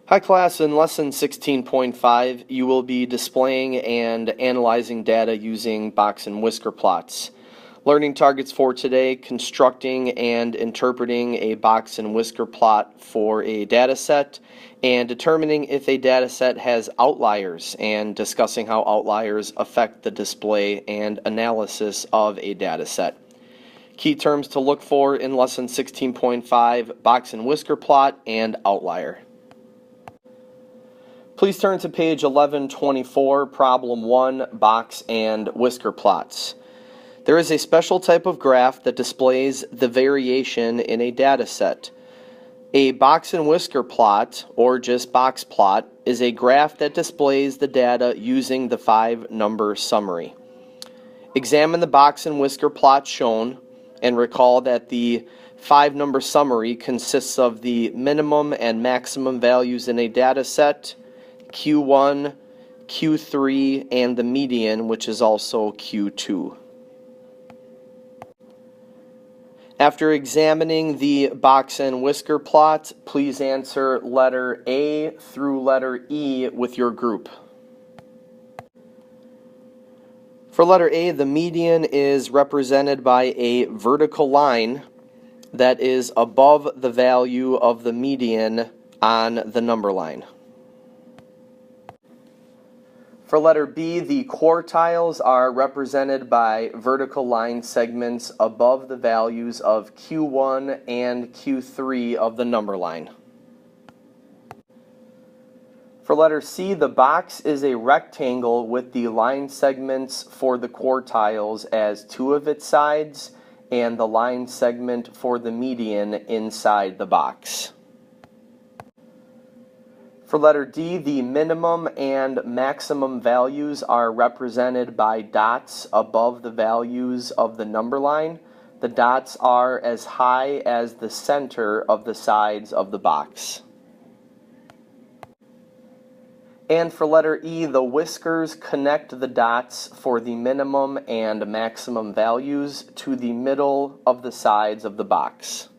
Hi class, in lesson 16.5 you will be displaying and analyzing data using box and whisker plots. Learning targets for today: constructing and interpreting a box and whisker plot for a data set, and determining if a data set has outliers, and discussing how outliers affect the display and analysis of a data set. Key terms to look for in lesson 16.5: box and whisker plot and outlier. Please turn to page 1124, problem 1, box and whisker plots. There is a special type of graph that displays the variation in a data set. A box and whisker plot, or just box plot, is a graph that displays the data using the 5-number summary. Examine the box and whisker plot shown and recall that the 5-number summary consists of the minimum and maximum values in a data set, Q1, Q3, and the median, which is also Q2. After examining the box and whisker plot, please answer letter A through letter E with your group. For letter A, the median is represented by a vertical line that is above the value of the median on the number line. For letter B, the quartiles are represented by vertical line segments above the values of Q1 and Q3 of the number line. For letter C, the box is a rectangle with the line segments for the quartiles as 2 of its sides and the line segment for the median inside the box. For letter D, the minimum and maximum values are represented by dots above the values of the number line. The dots are as high as the center of the sides of the box. And for letter E, the whiskers connect the dots for the minimum and maximum values to the middle of the sides of the box.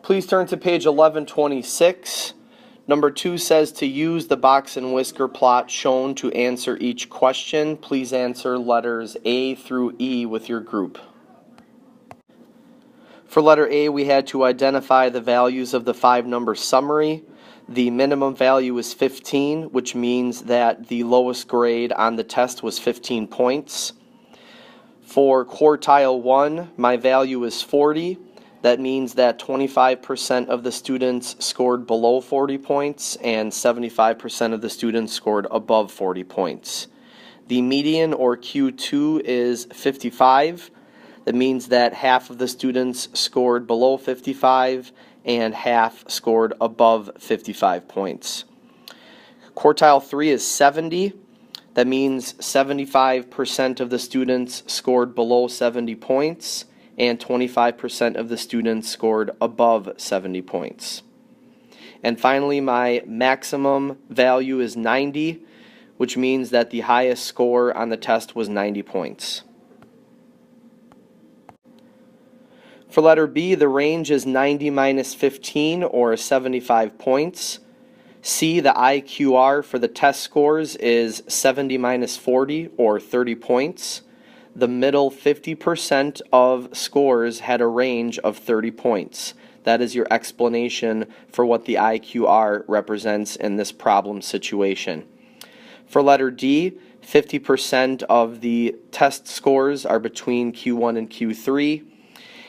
Please turn to page 1126. Number 2 says to use the box and whisker plot shown to answer each question. Please answer letters A through E with your group. For letter A, we had to identify the values of the 5-number summary. The minimum value is 15, which means that the lowest grade on the test was 15 points. For quartile 1, my value is 40. That means that 25% of the students scored below 40 points and 75% of the students scored above 40 points. The median, or Q2, is 55. That means that half of the students scored below 55 and half scored above 55 points. Quartile 3 is 70. That means 75% of the students scored below 70 points and 25% of the students scored above 70 points. And finally, my maximum value is 90, which means that the highest score on the test was 90 points. For letter B, the range is 90 minus 15, or 75 points. C, the IQR for the test scores is 70 minus 40, or 30 points. The middle 50% of scores had a range of 30 points. That is your explanation for what the IQR represents in this problem situation. For letter D, 50% of the test scores are between Q1 and Q3.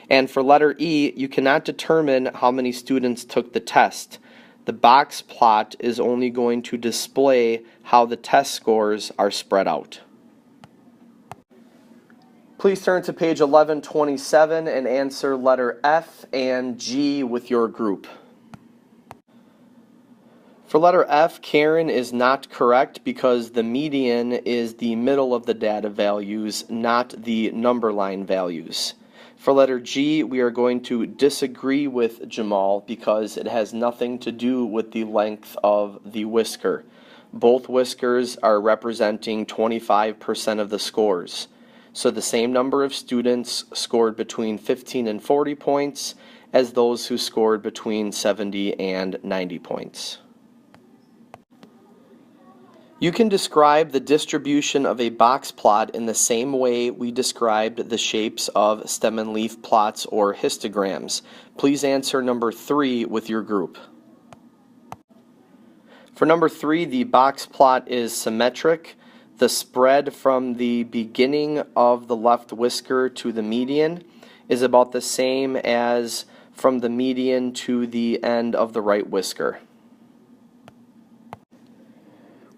And for letter E, you cannot determine how many students took the test. The box plot is only going to display how the test scores are spread out. Please turn to page 1127 and answer letter F and G with your group. For letter F, Karen is not correct because the median is the middle of the data values, not the number line values. For letter G, we are going to disagree with Jamal because it has nothing to do with the length of the whisker. Both whiskers are representing 25% of the scores. So the same number of students scored between 15 and 40 points, as those who scored between 70 and 90 points. You can describe the distribution of a box plot in the same way we described the shapes of stem and leaf plots or histograms. Please answer number 3 with your group. For number 3, the box plot is symmetric. The spread from the beginning of the left whisker to the median is about the same as from the median to the end of the right whisker.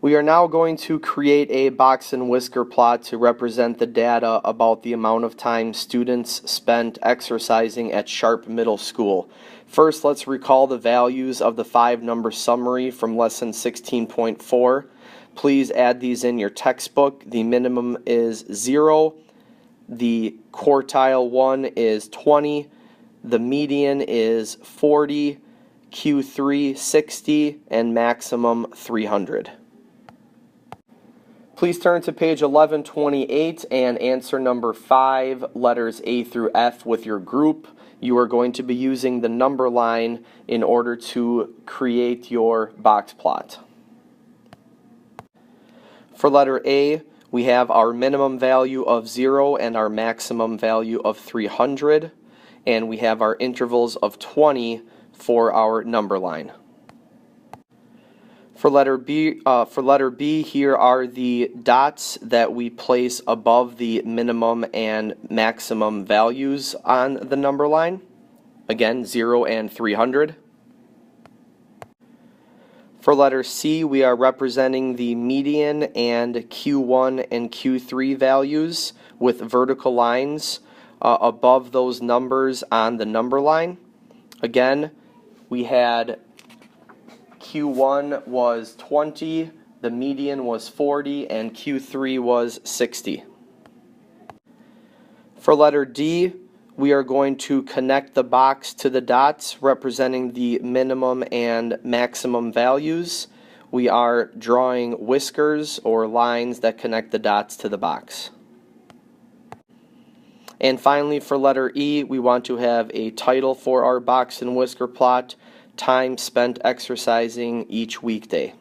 We are now going to create a box and whisker plot to represent the data about the amount of time students spent exercising at Sharp Middle School. First, let's recall the values of the 5-number summary from lesson 16.4. Please add these in your textbook. The minimum is 0, the quartile 1 is 20, the median is 40, Q3 60, and maximum 300. Please turn to page 1128 and answer number 5, letters A through F with your group. You are going to be using the number line in order to create your box plot. For letter A, we have our minimum value of 0 and our maximum value of 300, and we have our intervals of 20 for our number line. For letter B, here are the dots that we place above the minimum and maximum values on the number line. Again, 0 and 300. For letter C, we are representing the median and Q1 and Q3 values with vertical lines above those numbers on the number line. Again, we had Q1 was 20, the median was 40, and Q3 was 60. For letter D, we are going to connect the box to the dots representing the minimum and maximum values. We are drawing whiskers or lines that connect the dots to the box. And finally, for letter E, we want to have a title for our box and whisker plot: time spent exercising each weekday.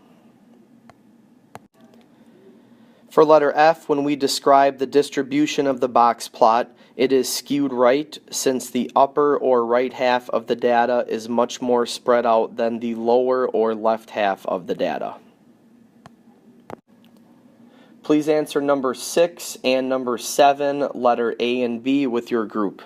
For letter F, when we describe the distribution of the box plot, it is skewed right since the upper or right half of the data is much more spread out than the lower or left half of the data. Please answer number 6 and number 7, letter A and B, with your group.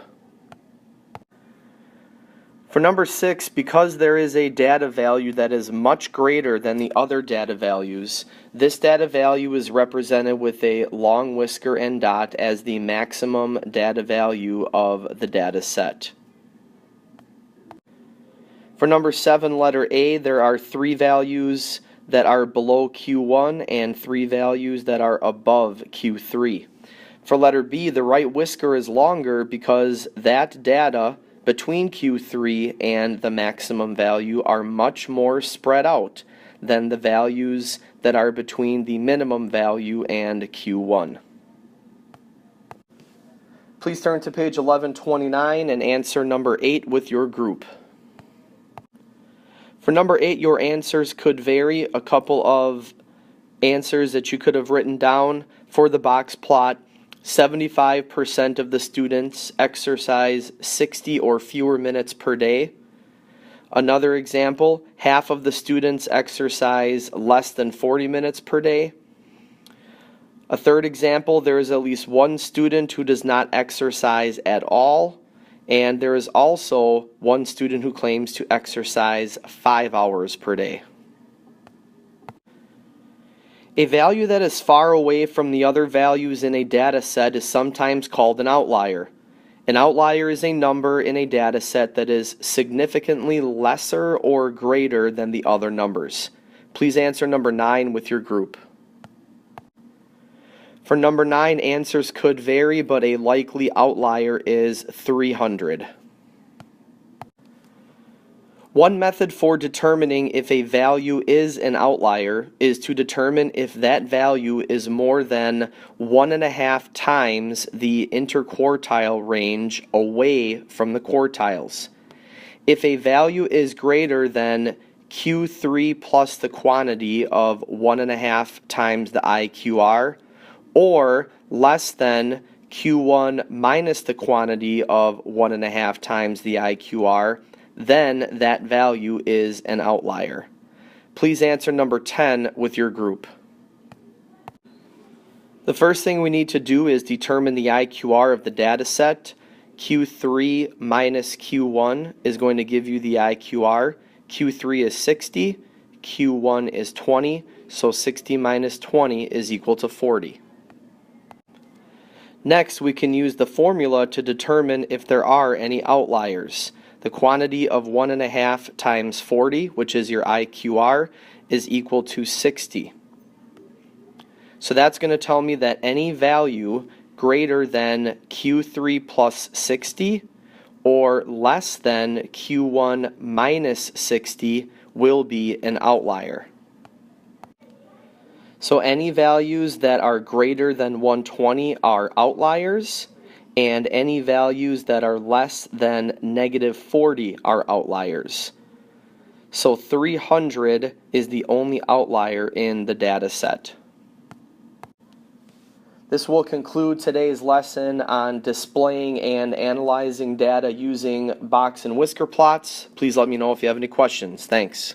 For number 6, because there is a data value that is much greater than the other data values, this data value is represented with a long whisker and dot as the maximum data value of the data set. For number 7, letter A, there are 3 values that are below Q1 and 3 values that are above Q3. For letter B, the right whisker is longer because that data between Q3 and the maximum value are much more spread out than the values that are between the minimum value and Q1. Please turn to page 1129 and answer number 8 with your group. For number 8, your answers could vary. A couple of answers that you could have written down for the box plot: 75% of the students exercise 60 or fewer minutes per day. Another example, half of the students exercise less than 40 minutes per day. A third example, there is at least one student who does not exercise at all. And there is also one student who claims to exercise 5 hours per day. A value that is far away from the other values in a data set is sometimes called an outlier. An outlier is a number in a data set that is significantly lesser or greater than the other numbers. Please answer number 9 with your group. For number 9, answers could vary, but a likely outlier is 300. One method for determining if a value is an outlier is to determine if that value is more than 1.5 times the interquartile range away from the quartiles. If a value is greater than Q3 plus the quantity of 1.5 times the IQR, or less than Q1 minus the quantity of 1.5 times the IQR, then that value is an outlier. Please answer number 10 with your group. The first thing we need to do is determine the IQR of the data set. Q3 minus Q1 is going to give you the IQR. Q3 is 60, Q1 is 20, so 60 minus 20 is equal to 40. Next, we can use the formula to determine if there are any outliers. The quantity of 1.5 times 40, which is your IQR, is equal to 60. So that's going to tell me that any value greater than Q3 plus 60 or less than Q1 minus 60 will be an outlier. So any values that are greater than 120 are outliers, and any values that are less than negative 40 are outliers. So 300 is the only outlier in the data set. This will conclude today's lesson on displaying and analyzing data using box and whisker plots. Please let me know if you have any questions. Thanks.